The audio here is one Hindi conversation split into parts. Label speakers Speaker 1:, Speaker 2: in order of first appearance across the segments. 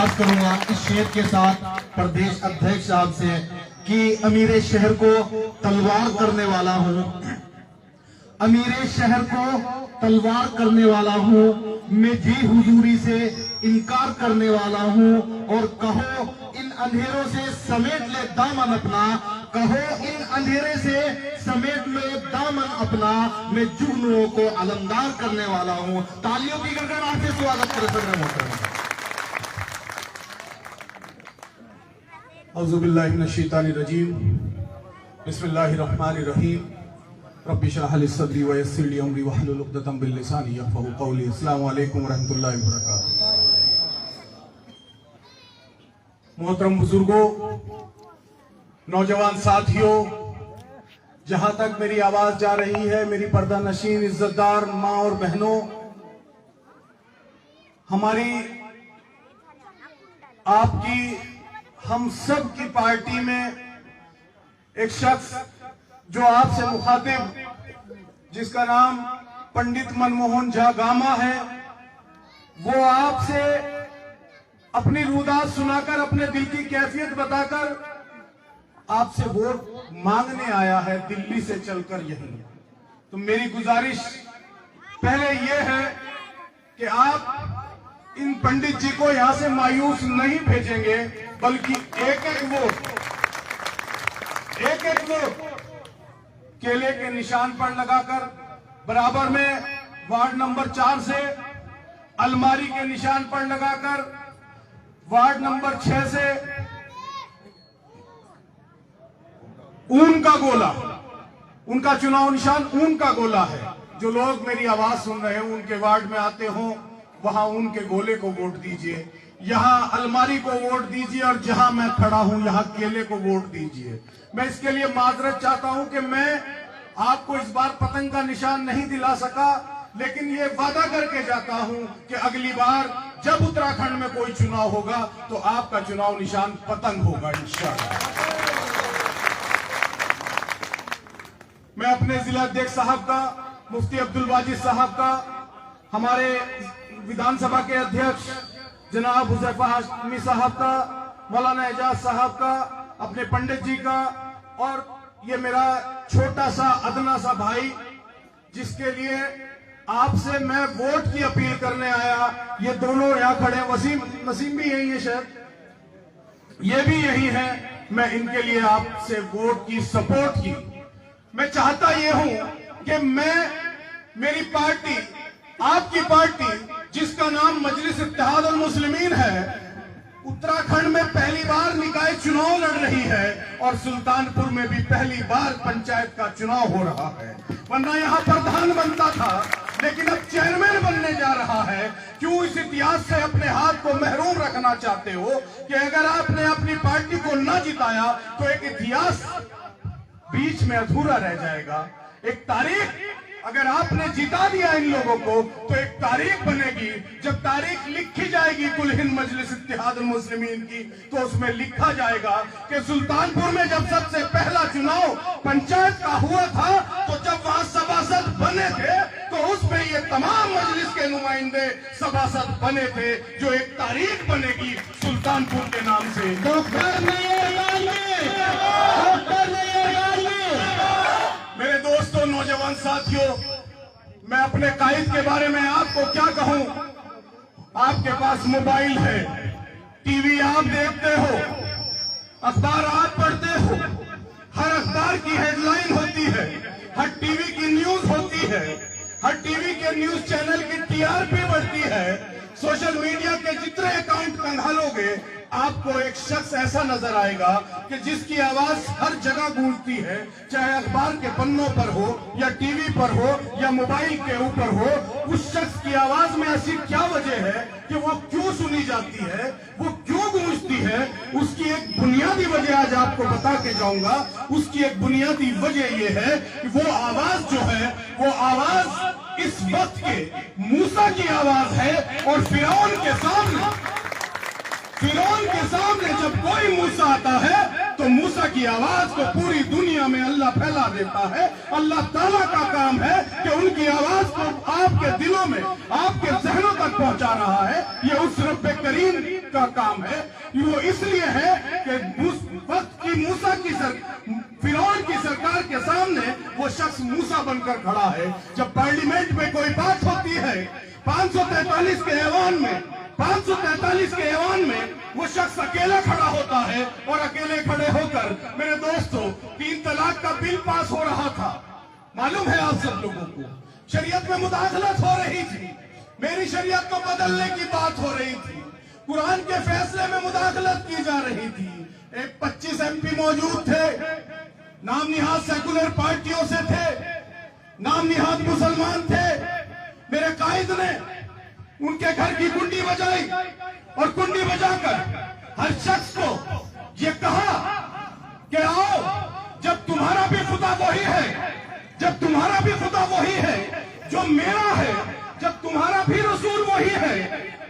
Speaker 1: दरख्वास्त करूंगा इस शेर के साथ प्रदेश अध्यक्ष साहब से कि अमीर शहर को तलवार करने वाला हूं, अमीर शहर को तलवार करने वाला हूं, मैं जी हुजूरी से इनकार करने वाला हूं। और कहो इन अंधेरों से समेट ले दामन अपना, कहो इन अंधेरे से समेट ले दामन अपना, मैं जुगनुओं को अलमदार करने वाला हूं। तालियों की गड़गड़ाहट से स्वागत करें सदर मोहतरम।
Speaker 2: औज़ु बिल्लाहि मिनश शैतानिर रजीम, बिस्मिल्लाहिर रहमानिर रहीम, रब्बि इश्रह ली सदरी व यस्सिर ली अमरी वहलुल उक़दतम मिन लिसानी यफ़क़हू क़ौली। अस्सलामु अलैकुम व रहमतुल्लाहि व बरकातुहू। मोहतरम बुजुर्गों, नौजवान साथियों, जहां तक मेरी आवाज जा रही है, मेरी पर्दा नशीन इज्जतदार माँ और बहनों, हमारी आपकी हम सब की पार्टी में एक शख्स जो आपसे मुखातिब, जिसका नाम पंडित मनमोहन झा गामा है, वो आपसे अपनी रुदात सुनाकर, अपने दिल की कैफियत बताकर आपसे वोट मांगने आया है, दिल्ली से चलकर यहीं। तो मेरी गुजारिश पहले यह है कि आप इन पंडित जी को यहां से मायूस नहीं भेजेंगे, बल्कि एक एक वोट केले के निशान पर लगाकर, बराबर में वार्ड नंबर 4 से अलमारी के निशान पर लगाकर, वार्ड नंबर 6 से ऊन का गोला, उनका चुनाव निशान ऊन का गोला है। जो लोग मेरी आवाज सुन रहे हैं, उनके वार्ड में आते हो, वहां उनके गोले को वोट दीजिए, यहां अलमारी को वोट दीजिए, और जहां मैं खड़ा हूं यहां केले को वोट दीजिए। मैं इसके लिए माजरत चाहता हूं कि मैं आपको इस बार पतंग का निशान नहीं दिला सका, लेकिन ये वादा करके जाता हूं कि अगली बार जब उत्तराखंड में कोई चुनाव होगा तो आपका चुनाव निशान पतंग होगा इंशाअल्लाह। मैं अपने जिला अध्यक्ष साहब का, मुफ्ती अब्दुल वाजिद साहब का, हमारे विधानसभा के अध्यक्ष जनाब हुज़ैफा हाशमी साहब का, मौलाना एजाज साहब का, अपने पंडित जी का, और ये मेरा छोटा सा अदना सा भाई, जिसके लिए आपसे मैं वोट की अपील करने आया। ये दोनों यहां खड़े हैं, वसीम भी यही है, शायद ये भी यही है। मैं इनके लिए आपसे वोट की सपोर्ट की। मैं चाहता ये हूं कि मेरी पार्टी, आपकी पार्टी, जिसका नाम मजलिस इत्तेहादुल मुस्लिमीन है, उत्तराखंड में पहली बार निकाय चुनाव लड़ रही है, और सुल्तानपुर में भी पहली बार पंचायत का चुनाव हो रहा है। वरना यहां प्रधान बनता था, लेकिन अब चेयरमैन बनने जा रहा है। क्यों इस इतिहास से अपने हाथ को महरूम रखना चाहते हो कि अगर आपने अपनी पार्टी को न जिताया तो एक इतिहास बीच में अधूरा रह जाएगा। एक तारीख अगर आपने जिता दिया इन लोगों को तो एक तारीख बनेगी। जब तारीख लिखी जाएगी कुल हिंद मजलिस इत्तेहादुल मुस्लिमीन की, तो उसमें लिखा जाएगा कि सुल्तानपुर में जब सबसे पहला चुनाव पंचायत का हुआ था, तो जब वहां सभासद बने थे तो उसमें ये तमाम मजलिस के नुमाइंदे सभासद बने थे। जो एक तारीख बनेगी सुल्तानपुर के नाम से। मेरे दोस्तों, नौजवान साथियों, मैं अपने कायद के बारे में आपको क्या कहूं। आपके पास मोबाइल है, टीवी आप देखते हो, अखबार आप पढ़ते हो, हर अखबार की हेडलाइन होती है, हर टीवी की न्यूज होती है, हर टीवी के न्यूज चैनल की टीआरपी बढ़ती है। सोशल मीडिया के जितने अकाउंट कंघालोगे, आपको एक शख्स ऐसा नजर आएगा कि जिसकी आवाज हर जगह गूंजती है, चाहे अखबार के पन्नों पर हो, या टीवी पर हो, या मोबाइल के ऊपर हो। उस शख्स की आवाज में ऐसी क्या वजह है कि वो क्यों सुनी जाती है, वो क्यों गूंजती है? उसकी एक बुनियादी वजह आज आपको बता के जाऊंगा। उसकी एक बुनियादी वजह ये है कि वो आवाज जो है, वो आवाज इस वक्त के मूसा की आवाज है। और फिरौन के सामने जब कोई मूसा आता है तो मूसा की आवाज को पूरी दुनिया में अल्लाह फैला देता है। अल्लाह ताला का काम है कि उनकी आवाज को आपके दिलों में, आपके जहनों तक पहुंचा रहा है। ये उस रब करीम का काम है। वो इसलिए है कि उस वक्त की मूसा की फिरौन की सरकार के सामने वो शख्स मूसा बनकर खड़ा है। जब पार्लियामेंट में कोई बात होती है 543 के ऐवान में, 543 के ऐवान में वो शख्स अकेला खड़ा होता है और अकेले खड़े होकर, मेरे दोस्तों, 3 तलाक का बिल पास हो रहा था। मालूम है आप सब लोगों को, शरीयत में मुदाखलत हो रही थी, मेरी शरीयत को बदलने की बात हो रही थी, कुरान के फैसले में मुदाखलत की जा रही थी। एक 25 MP मौजूद थे, नाम निहाद सेकुलर पार्टियों से थे, नाम निहाद मुसलमान थे। मेरे कायद ने उनके घर की कुंडी बजाई और कुंडी बजाकर हर शख्स को ये कहा कि आओ, जब तुम्हारा भी खुदा वही है, जब तुम्हारा भी खुदा वही है जो मेरा है, जब तुम्हारा भी रसूल वही है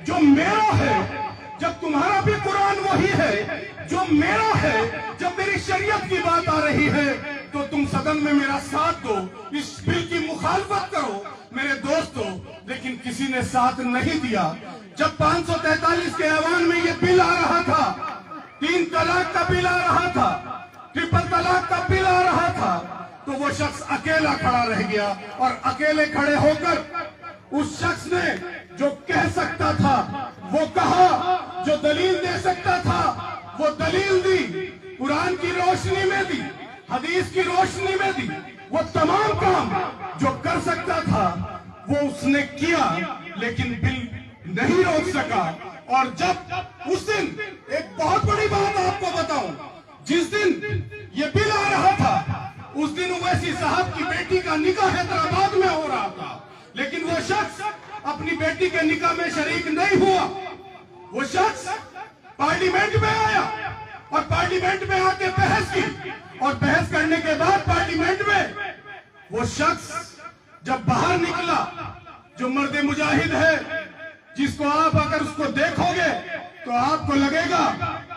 Speaker 2: जो मेरा है, जब तुम्हारा भी कुरान वही है जो मेरा है, जब मेरी शरीयत की बात आ रही है तो तुम सदन में मेरा साथ दो, इस बिल की मुखालफत करो। मेरे दोस्तों, लेकिन किसी ने साथ नहीं दिया। जब 543 के ऐवान में ये बिल आ रहा था, 3 तलाक का बिल आ रहा था, ट्रिपल तलाक का बिल आ रहा था, तो वो शख्स अकेला खड़ा रह गया। और अकेले खड़े होकर उस शख्स ने जो कह सकता था वो कहा, जो दलील दे सकता था वो दलील दी, कुरान की रोशनी में दी, हदीस की रोशनी में दी। वो तमाम काम जो कर सकता था वो उसने किया, लेकिन बिल नहीं रोक सका। और जब उस दिन, एक बहुत बड़ी बात आपको बताऊं, जिस दिन ये बिल आ रहा था उस दिन उवैसी साहब की बेटी का निकाह हैदराबाद में हो रहा था, लेकिन वो शख्स अपनी बेटी के निकाह में शरीक नहीं हुआ। वो शख्स पार्लियामेंट में आया और पार्लियामेंट में आके बहस की, और बहस करने के बाद पार्लियामेंट में वो शख्स जब बाहर निकला, जो मर्द मुजाहिद है, जिसको आप अगर उसको देखोगे तो आपको लगेगा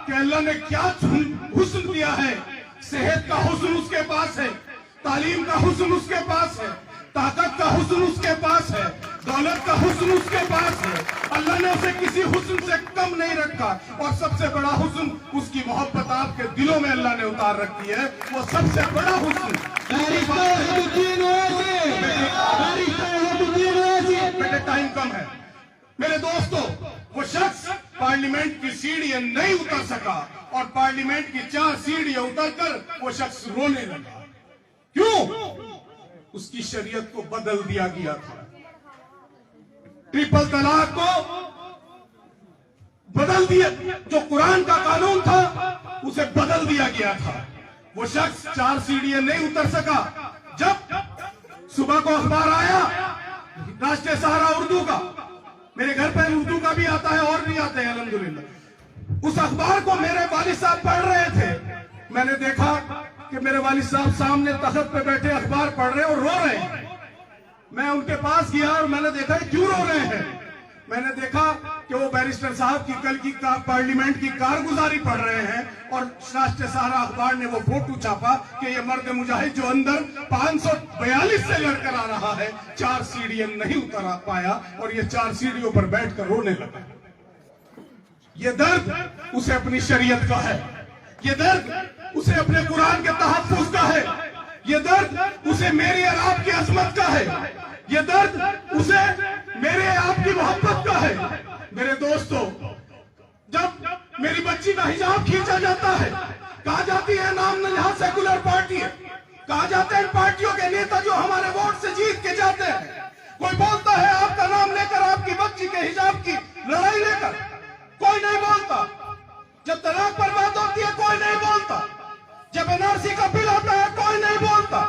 Speaker 2: कि अल्लाह ने क्या हुस्न दिया है। सेहत का हुस्न उसके पास है, तालीम का हुस्न उसके पास है, ताकत का हुस्न उसके पास है, दौलत का हुस्न उसके पास है। अल्लाह ने उसे किसी हुस्न से कम नहीं रखा। और सबसे बड़ा हुस्न, उसकी मोहब्बत आपके दिलों में अल्लाह ने उतार रखी है। वो सबसे बड़ा हुस्न। बेटे टाइम कम है। मेरे दोस्तों, वो शख्स पार्लियामेंट की सीढ़ियां नहीं उतर सका, और पार्लियामेंट की 4 सीढ़ियां उतरकर वो शख्स रोने लगा। क्यों? उसकी शरीयत को बदल दिया गया था। ट्रिपल तलाक को बदल दिया, जो कुरान का कानून था उसे बदल दिया गया था। वो शख्स 4 सीढ़ियां नहीं उतर सका। जब सुबह को अखबार आया, राष्ट्रीय सहारा उर्दू का, मेरे घर पर उर्दू का भी आता है और भी आता है अल्हम्दुलिल्लाह, उस अखबार को मेरे वालिद साहब पढ़ रहे थे। मैंने देखा कि मेरे वालिद साहब सामने तख्त पे बैठे अखबार पढ़ रहे और रो रहे हैं। मैं उनके पास गया और मैंने देखा क्यों रो रहे हैं। मैंने देखा कि वो बैरिस्टर साहब की कल की पार्लियामेंट की कारगुजारी पढ़ रहे हैं, और राष्ट्रीय सहारा अखबार ने वो फोटो छापा कि ये मर्द मुजाहिद जो अंदर 542 से लड़कर आ रहा है, 4 सीढ़ियां नहीं उतर पाया और ये 4 सीढ़ियों पर बैठकर रोने लगा। ये दर्द उसे अपनी शरीयत का है, ये दर्द उसे अपने कुरान के तहफ्फुज़ का है, ये दर्द उसे मेरी और आपकी अजमत का है, ये दर्द उसे मेरे आपकी मोहब्बत का है। मेरे दोस्तों, जब मेरी बच्ची का हिजाब खींचा जाता है, कहा जाती है नाम नजहाद सेकुलर पार्टी है, कहा जाता है पार्टियों के नेता जो हमारे वोट से जीत के जाते हैं। कोई बोलता है आपका नाम लेकर, आपकी बच्ची के हिजाब की लड़ाई लेकर, कोई नहीं बोलता। जब तलाक पर बात होती है कोई नहीं बोलता, जब NRC का बिल आता है कोई नहीं बोलता,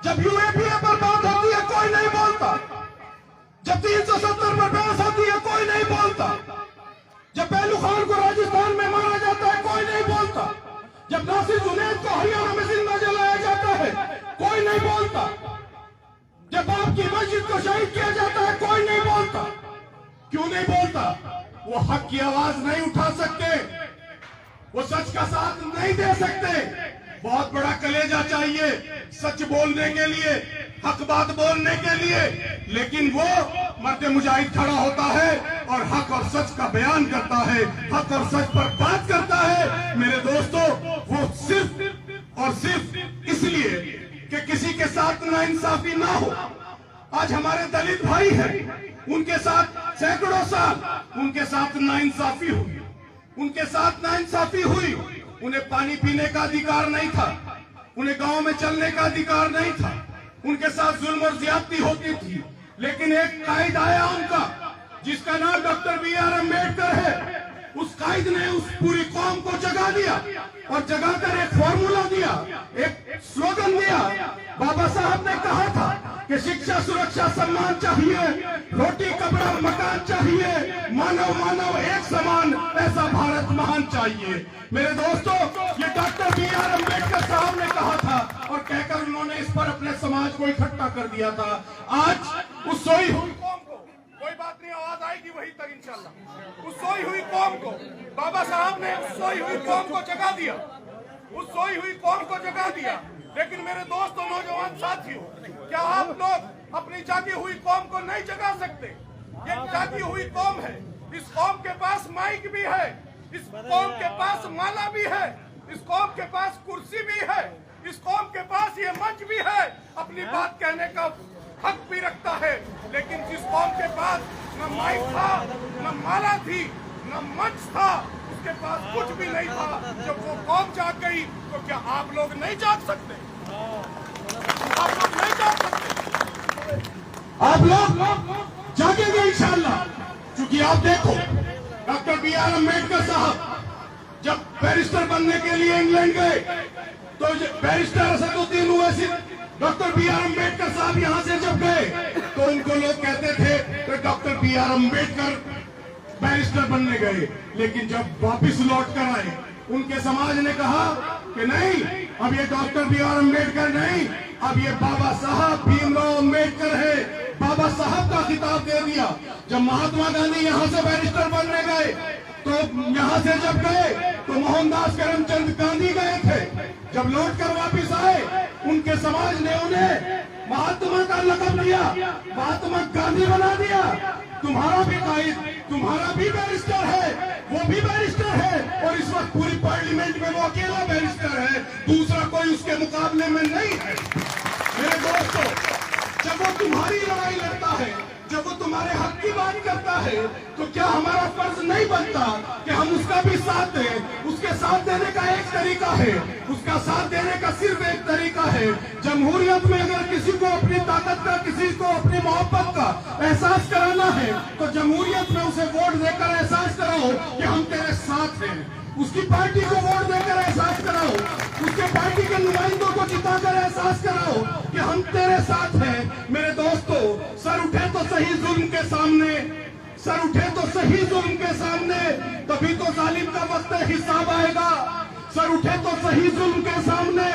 Speaker 2: जब UAPA पर बात होती है कोई नहीं बोलता, जब 370 पर बहस होती है कोई नहीं बोलता, जब पहलू खान को राजस्थान में मारा जाता है कोई नहीं बोलता, जब नासिर जुनैद को हरियाणा में जिंदा जलाया जाता है कोई नहीं बोलता, जब आपकी मस्जिद को शहीद किया जाता है कोई नहीं बोलता। क्यों नहीं बोलता? वो हक की आवाज नहीं उठा सकते। वो सच का साथ नहीं दे सकते। बहुत बड़ा कलेजा चाहिए सच बोलने के लिए, हक बात बोलने के लिए, लेकिन वो मर्द मुजाहिद खड़ा होता है और हक और सच का बयान करता है, हक और सच पर बात करता है। मेरे दोस्तों, वो सिर्फ और सिर्फ इसलिए कि किसी के साथ नाइंसाफी ना हो। आज हमारे दलित भाई हैं, उनके साथ सैकड़ों साल उनके साथ नाइंसाफी हुई, उनके साथ नाइंसाफी हुई। उन्हें पानी पीने का अधिकार नहीं था, उन्हें गांव में चलने का अधिकार नहीं था, उनके साथ जुल्म और ज्यादती होती थी। लेकिन एक कायद आया उनका, जिसका नाम डॉक्टर बी.आर. अम्बेडकर है। उस कायद ने उस पूरी कौम को जगा दिया और जगाकर एक फॉर्मूला दिया, एक स्लोगन दिया। बाबा साहब ने कहा था कि शिक्षा, सुरक्षा, सम्मान चाहिए, रोटी, कपड़ा, मकान चाहिए, मानव मानव एक समान, ऐसा भारत महान चाहिए। मेरे दोस्तों, ये डॉक्टर बी.आर. अम्बेडकर साहब ने कहा था और कहकर उन्होंने इस पर अपने समाज को इकट्ठा कर दिया था। आज उस सोई हुई कौम को, कोई बात नहीं, आवाज आएगी वहीं तक इंशाल्लाह। उस सोई हुई कौम को बाबा साहब ने उस सोई हुई कौम को जगा दिया, उस सोई हुई कौम को जगा दिया। लेकिन मेरे दोस्तों, नौजवान साथियों, क्या आप लोग अपनी जागी हुई कौम को नहीं जगा सकते? ये जागी हुई कौम है, इस कौम के पास माइक भी है, इस कौम के पास माला भी है, इस कौम के पास कुर्सी भी है, इस कौम के पास ये मंच भी है, अपनी बात कहने का हक भी रखता है। लेकिन जिस कौम के पास न माइक था, न माला थी, न मंच था, उसके पास कुछ भी नहीं था, जब वो कौम जाग गई तो क्या आप लोग नहीं जाग सकते? आप लोग नहीं जाग सकते? आप लोग जागेंगे इंशाल्लाह। क्योंकि आप देखो, डॉक्टर बी.आर. अम्बेडकर साहब जब बैरिस्टर बनने के लिए इंग्लैंड गए तो barrister Asaduddin Owaisi, doctor B R. Ambedkar sahab यहां से जब गए तो उनको लोग कहते थे कि डॉक्टर बी.आर. अम्बेडकर बैरिस्टर बनने गए। लेकिन जब वापिस लौट कर आए, उनके समाज ने कहा कि नहीं, अब ये डॉक्टर बी.आर. अम्बेडकर नहीं, अब ये बाबा साहब भीमराव अम्बेडकर है। बाबा साहब का खिताब दे दिया। जब महात्मा गांधी यहाँ से बैरिस्टर बनने गए तो यहाँ से जब गए तो मोहनदास करमचंद गांधी गए थे। जब लौट कर वापिस आए, उनके समाज ने उन्हें महात्मा का लक़ब दिया, महात्मा गांधी बना दिया। तुम्हारा भी कायद, तुम्हारा भी बैरिस्टर है, वो भी बैरिस्टर है, और इस वक्त पूरी पार्लियामेंट में वो अकेला बैरिस्टर है, दूसरा कोई उसके मुकाबले में नहीं है। मेरे दोस्तों, जब वो तुम्हारी लड़ाई लड़ता है, जब वो तुम्हारे हक की बात करता है, तो क्या हमारा फर्ज नहीं बनता कि हम उसका भी साथ दें? उसके साथ देने का एक तरीका है, उसका साथ देने का सिर्फ एक तरीका है। जमहूरियत में अगर किसी को अपनी ताकत का, किसी को अपनी मोहब्बत का एहसास कराना है, तो जमहूरियत में उसे वोट देकर एहसास कराओ कि हम तेरे साथ हैं। उसकी पार्टी को वोट देकर एहसास कराओ, उसके पार्टी के नुमाइंदों को जिताकर एहसास कराओ कि हम तेरे साथ हैं। मेरे दोस्तों, सर उठे तो सही जुल्म के सामने, सर उठे तो सही जुल्म के सामने, तभी तो जालिम का वक्त हिसाब आएगा। सर उठे तो सही जुल्म के सामने,